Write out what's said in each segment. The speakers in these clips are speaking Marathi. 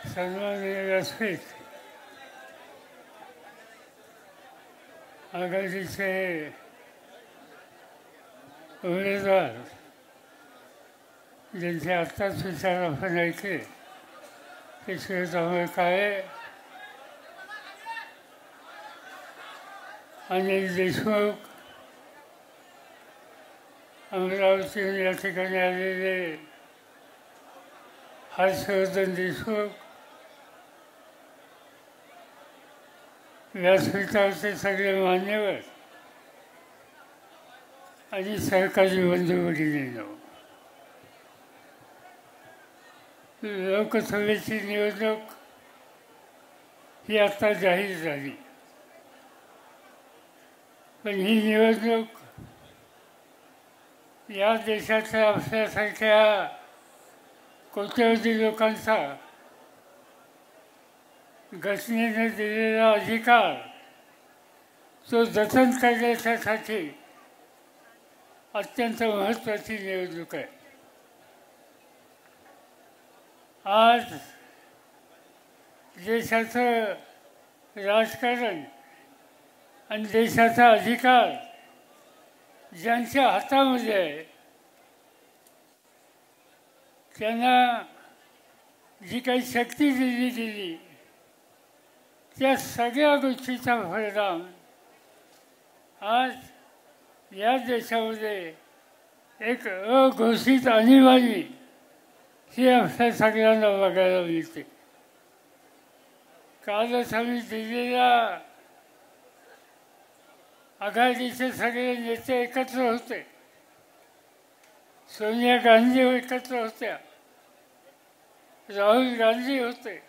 सन्माननीय व्यासपीठ, आघाडीचे उमेदवार ज्यांचे आत्ताच विचार आपण ऐकले ते शिवराम काळे, अनिल देशमुख, अमरावतीहून या ठिकाणी आलेले हर्षवर्धन देशमुख, व्यासपीठावरचे सगळे मान्यवर आणि सहकारी बंधू भगिनींनो, लोकसभेची निवडणूक ही आता जाहीर झाली, पण ही निवडणूक या देशाच्या आपल्यासारख्या कोट्यवधी लोकांचा घटनेने दिलेला अधिकार तो जतन करण्यासाठी अत्यंत महत्त्वाची निवडणूक आहे. आज देशाचं राजकारण आणि देशाचा अधिकार ज्यांच्या हातामध्ये आहे त्यांना जी काही शक्ती दिली गेली त्या सगळ्या गोष्टीचा परिणाम आज या देशामध्ये एक अघोषित आणीबाणी ही आपल्या सगळ्यांना बघायला मिळते. कालच आम्ही दिल्लीला आघाडीचे सगळे नेते एकत्र होते, सोनिया गांधी एकत्र होत्या, राहुल गांधी होते,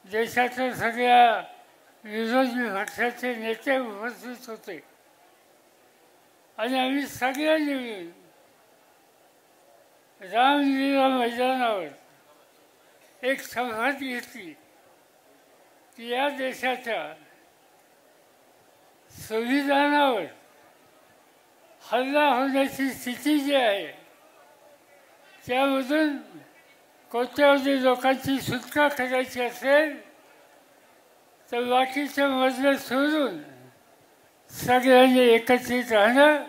देशाच्या सगळ्या विरोधी पक्षाचे नेते उपस्थित होते आणि आम्ही सगळ्यांनी मिळून रामलीला मैदानावर एक शपथ घेतली की या देशाच्या संविधानावर हल्ला होण्याची स्थिती जी आहे त्यामधून कोट्यवधी लोकांची सुटका करायची असेल तर बाकीचे मजले सोडून सगळ्यांनी एकत्रित राहणं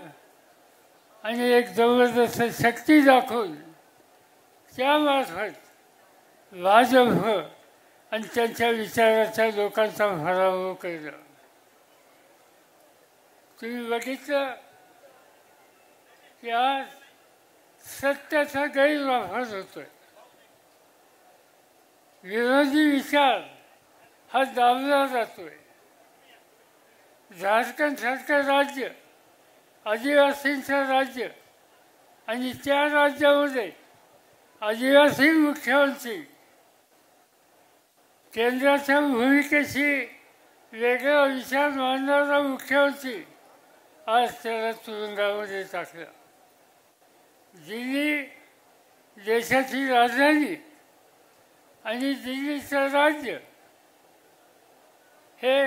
आणि एक जबरदस्त शक्ती दाखवून त्यामार्फत भाजप आणि त्यांच्या विचाराच्या लोकांचा पराभव करणं. तुम्ही बघितलं की आज सत्याचा गैरवापर होतोय, विरोधी विचार हा दाबला जातोय. झारखंडसारखं राज्य आदिवासींचं राज्य आणि त्या राज्यामध्ये आदिवासी मुख्यमंत्री केंद्राच्या भूमिकेशी वेगळा विचार मांडणारा मुख्यमंत्री आज त्याला तुरुंगामध्ये टाकला. दिल्ली देशाची राजधानी आणि दिल्लीचं राज्य हे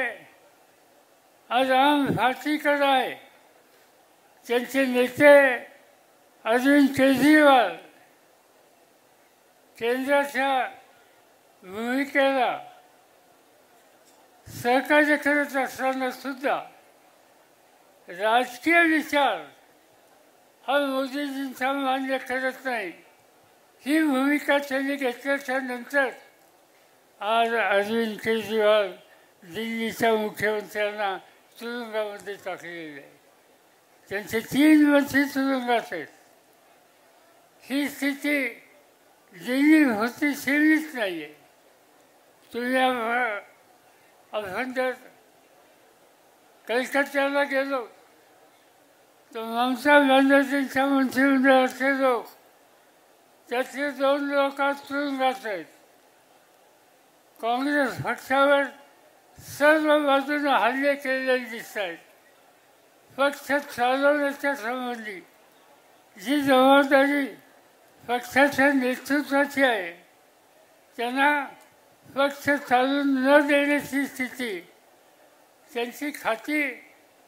आज आम फाटीकर आहे. त्यांचे नेते अरविंद केजरीवाल केंद्राच्या भूमिकेला सहकार्य करत असताना सुद्धा राजकीय विचार हा मोदीजींचा मान्य करत नाही. ही भूमिका त्यांनी घेतल्याच्या नंतर आज अरविंद केजरीवाल दिल्लीच्या मुख्यमंत्र्यांना तुरुंगामध्ये टाकलेले आहे. त्यांचे 3 मंत्री तुरुंगात आहेत. ही स्थिती दिल्ली होती सीमित नाही आहे. तुम्ही आपण जर कलकत्त्याला गेलो तर ममता बॅनर्जींच्या मंत्रिमंडळाचे लोक त्यातले 2 लोक तुरुंगात आहेत. काँग्रेस पक्षावर सर्व बाजूने हल्ले केलेले दिसत आहेत. पक्ष चालवण्याच्या संबंधी जी जबाबदारी पक्षाच्या नेतृत्वाची आहे त्यांना पक्ष चालून न देण्याची स्थिती, त्यांची खाती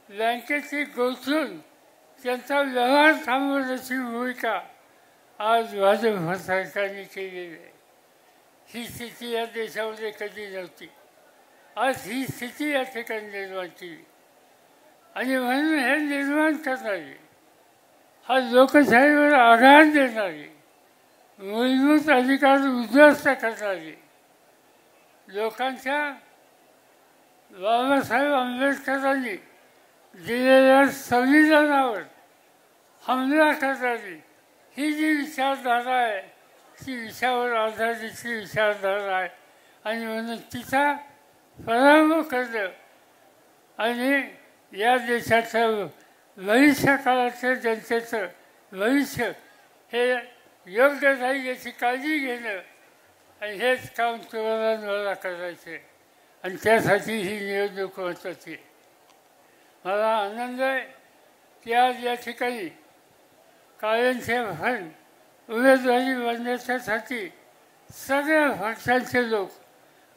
बँकेची गोठून त्यांचा व्यवहार थांबवण्याची भूमिका आज भाजप सरकारने केलेली आहे. ही स्थिती या देशामध्ये कधी नव्हती. आज ही स्थिती या ठिकाणी निर्माण केली आणि म्हणून हे निर्माण करणारी, हा लोकशाहीवर आघात देणारी, मूलभूत अधिकार उद्ध्वस्त करणारी, लोकांच्या बाबासाहेब आंबेडकरांनी दिलेल्या संविधानावर हमला करणारी ही जी विचारधारा आहे, ती विषयावर आधारित विचारधारा आहे आणि म्हणून तिचा पराभव करणं आणि या देशाचं भविष्यकाळाचं जनतेचं भविष्य हे योग्य राहील याची काळजी घेणं आणि हेच काम तुम्हाला मला करायचं आहे आणि त्यासाठी ही निवडणूक महत्त्वाची आहे. मला आनंद आहे की आज या ठिकाणी कायमचे फंड उमेदवारी बनण्याच्यासाठी सगळ्या पक्षांचे लोक,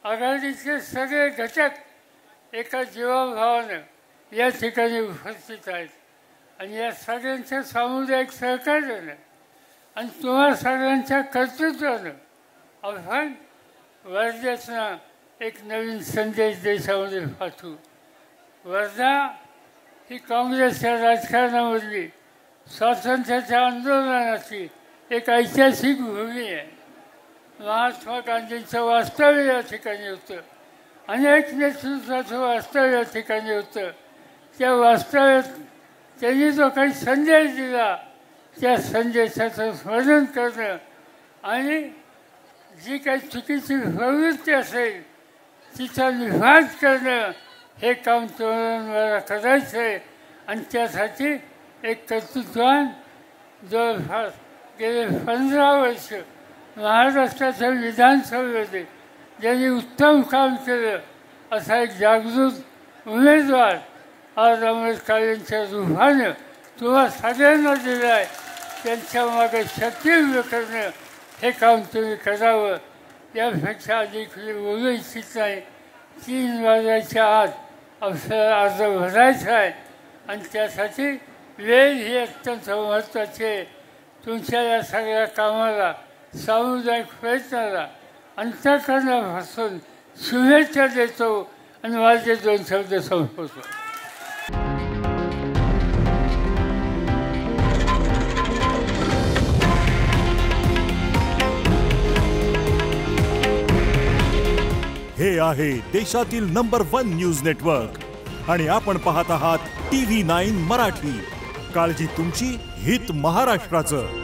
आघाडीचे सगळे घटक एका जीवाभावानं या ठिकाणी उपस्थित आहेत आणि या सगळ्यांच्या सामुदायिक सहकार्यानं आणि तुम्हा सगळ्यांच्या कर्तृत्वानं आपण वर्ध्याचा एक नवीन संदेश देशामध्ये पाठवू. वर्धा ही काँग्रेसच्या राजकारणामधली स्वातंत्र्याच्या आंदोलनाची एक ऐतिहासिक भूमी आहे. महात्मा गांधींचं वास्तव्य या ठिकाणी होतं, अनेक नेतृत्वाचं वास्तव्य या ठिकाणी होतं. त्या वास्तव्यात त्यांनी जो काही संदेश दिला त्या संदेशाचं स्मरण करणं आणि जी काही चुकीची प्रवृत्ती असेल तिचा निषेध करणं हे काम तुम्हाला करायचं आहे आणि त्यासाठी एक कर्तृत्वान जवळपास गेले 15 वर्ष महाराष्ट्राच्या विधानसभेमध्ये ज्यांनी उत्तम काम केलं असा एक जागृत उमेदवार आज आंबेडकरांच्या रूपानं तुम्हा सगळ्यांना दिलं आहे. त्यांच्या मागे शक्ती उभं करणं हे काम तुम्ही करावं. यापेक्षा अधिक बोलू इच्छित नाही. 3 वाजायच्या आत आपल्याला अर्ज भरायचा आहे आणि त्यासाठी वेळ ही अत्यंत महत्त्वाची आहे. तुमच्या या सगळ्या कामाला, सामुदायिक प्रयत्नाला अंतःकरणापासून शुभेच्छा देतो आणि माझे 2 शब्द संपवतो. हे आहे देशातील नंबर 1 न्यूज नेटवर्क आणि आपण पाहत आहात TV9 मराठी. काळजी तुमची, हित महाराष्ट्राचं.